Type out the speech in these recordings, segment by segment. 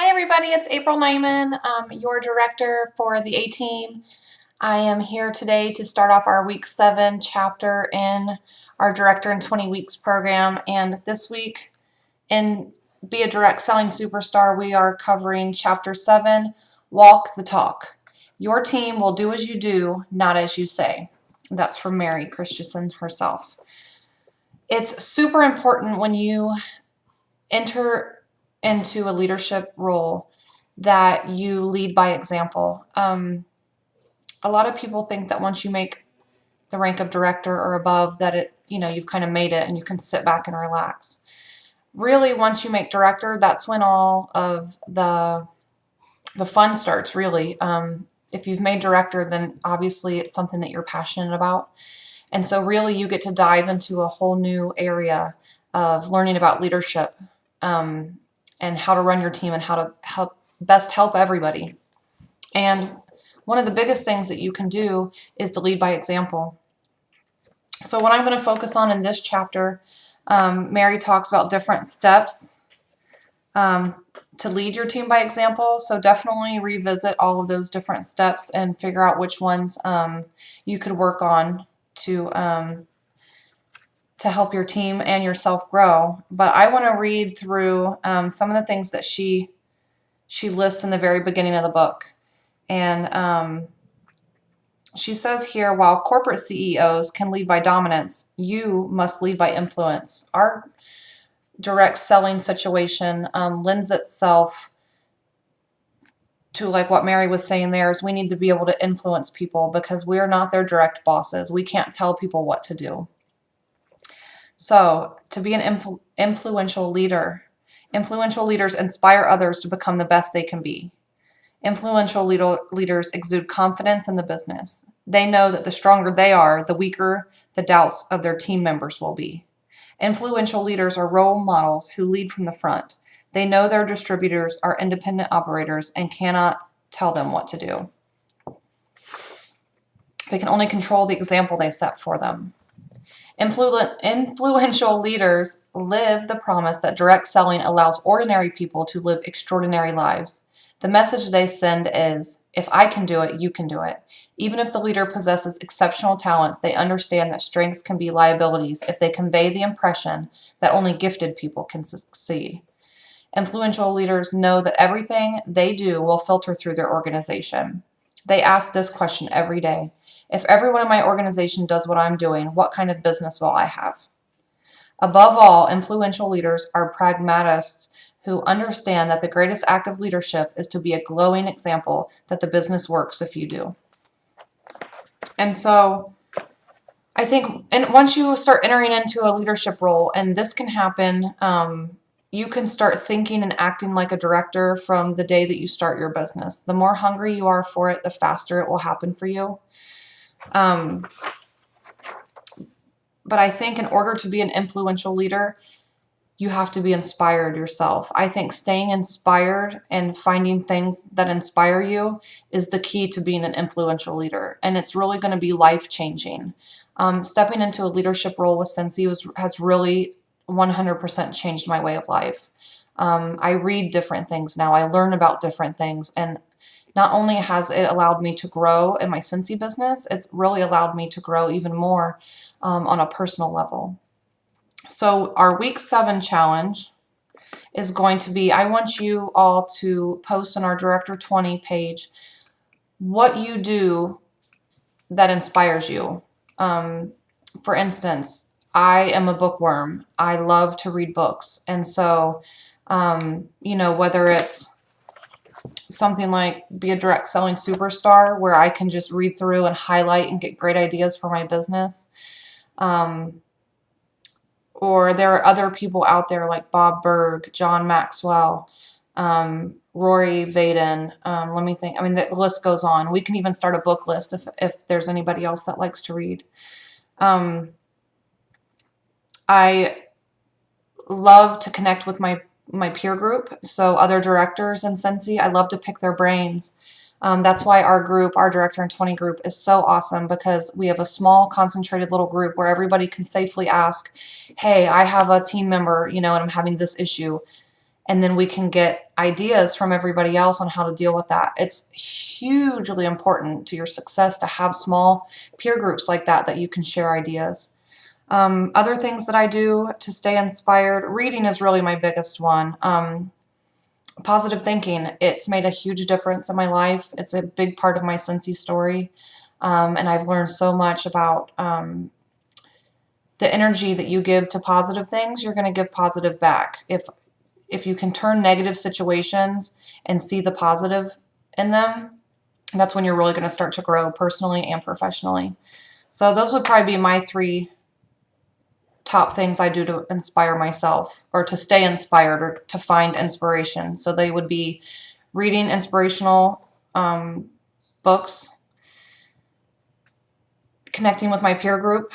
Hi everybody, it's April Nyman, your director for the A-Team. I am here today to start off our week 7 chapter in our Director in 20 Weeks program, and this week in Be a Direct Selling Superstar we are covering chapter 7, Walk the Talk. Your team will do as you do, not as you say. That's from Mary Christensen herself. It's super important when you enter into a leadership role that you lead by example. A lot of people think that once you make the rank of director or above that you've kind of made it and you can sit back and relax. Really, once you make director, that's when all of the fun starts, really. If you've made director, then obviously it's something that you're passionate about. And so really you get to dive into a whole new area of learning about leadership, and how to run your team and how to best help everybody. And one of the biggest things that you can do is to lead by example. So what I'm going to focus on in this chapter, Mary talks about different steps to lead your team by example. So definitely revisit all of those different steps and figure out which ones you could work on to help your team and yourself grow. But I want to read through some of the things that she lists in the very beginning of the book. And she says here, while corporate CEOs can lead by dominance, you must lead by influence. Our direct selling situation lends itself to, like what Mary was saying there, is we need to be able to influence people because we're not their direct bosses. We can't tell people what to do. So to be an influential leader, influential leaders inspire others to become the best they can be. Influential leaders exude confidence in the business. They know that the stronger they are, the weaker the doubts of their team members will be. Influential leaders are role models who lead from the front. They know their distributors are independent operators and cannot tell them what to do. They can only control the example they set for them. Influential leaders live the promise that direct selling allows ordinary people to live extraordinary lives. The message they send is, if I can do it, you can do it. Even if the leader possesses exceptional talents, they understand that strengths can be liabilities if they convey the impression that only gifted people can succeed. Influential leaders know that everything they do will filter through their organization. They ask this question every day. If everyone in my organization does what I'm doing, what kind of business will I have? Above all, influential leaders are pragmatists who understand that the greatest act of leadership is to be a glowing example that the business works if you do. And so I think once you start entering into a leadership role, and this can happen, you can start thinking and acting like a director from the day that you start your business. The more hungry you are for it, the faster it will happen for you. But I think in order to be an influential leader, you have to be inspired yourself. I think staying inspired and finding things that inspire you is the key to being an influential leader. And it's really going to be life-changing. Stepping into a leadership role with Scentsy has really 100% changed my way of life. I read different things now. I learn about different things. And not only has it allowed me to grow in my Scentsy business, it's really allowed me to grow even more on a personal level. So our week 7 challenge is going to be, I want you all to post on our Director 20 page what you do that inspires you. For instance, I am a bookworm. I love to read books. And so, whether it's something like Be a Direct Selling Superstar, where I can just read through and highlight and get great ideas for my business. Or there are other people out there like Bob Burg, John Maxwell, Rory Vaden. Let me think. I mean, the list goes on. We can even start a book list if there's anybody else that likes to read. I love to connect with my peer group, so other directors in Scentsy. I love to pick their brains. That's why our group, our Director in 20 group, is so awesome, because we have a small, concentrated little group where everybody can safely ask, hey, I have a team member, and I'm having this issue. and then we can get ideas from everybody else on how to deal with that. It's hugely important to your success to have small peer groups like that you can share ideas. Other things that I do to stay inspired, reading is really my biggest one. Positive thinking, it's made a huge difference in my life. It's a big part of my Scentsy story. And I've learned so much about the energy that you give to positive things, you're going to give positive back. If you can turn negative situations and see the positive in them, that's when you're really going to start to grow personally and professionally. So those would probably be my 3 top things I do to inspire myself, or to stay inspired, or to find inspiration. So they would be reading inspirational books, connecting with my peer group,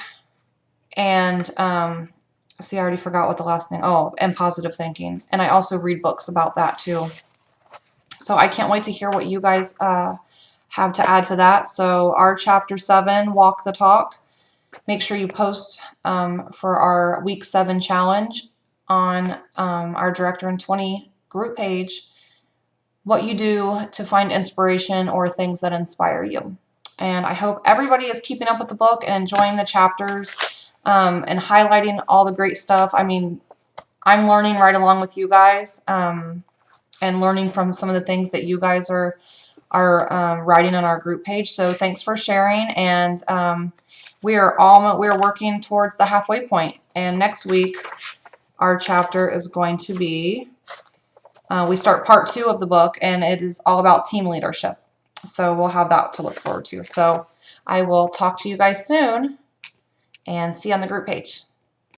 and see, I already forgot what the last thing, and positive thinking. And I also read books about that too. So I can't wait to hear what you guys have to add to that. So our Chapter 7, Walk the Talk. Make sure you post for our Week 7 challenge on our Director in 20 group page what you do to find inspiration or things that inspire you. And I hope everybody is keeping up with the book and enjoying the chapters and highlighting all the great stuff. I mean, I'm learning right along with you guys and learning from some of the things that you guys are writing on our group page. So thanks for sharing, and we're working towards the halfway point. And next week our chapter is going to be we start part 2 of the book, and it is all about team leadership. So we'll have that to look forward to. So I will talk to you guys soon, and see you on the group page.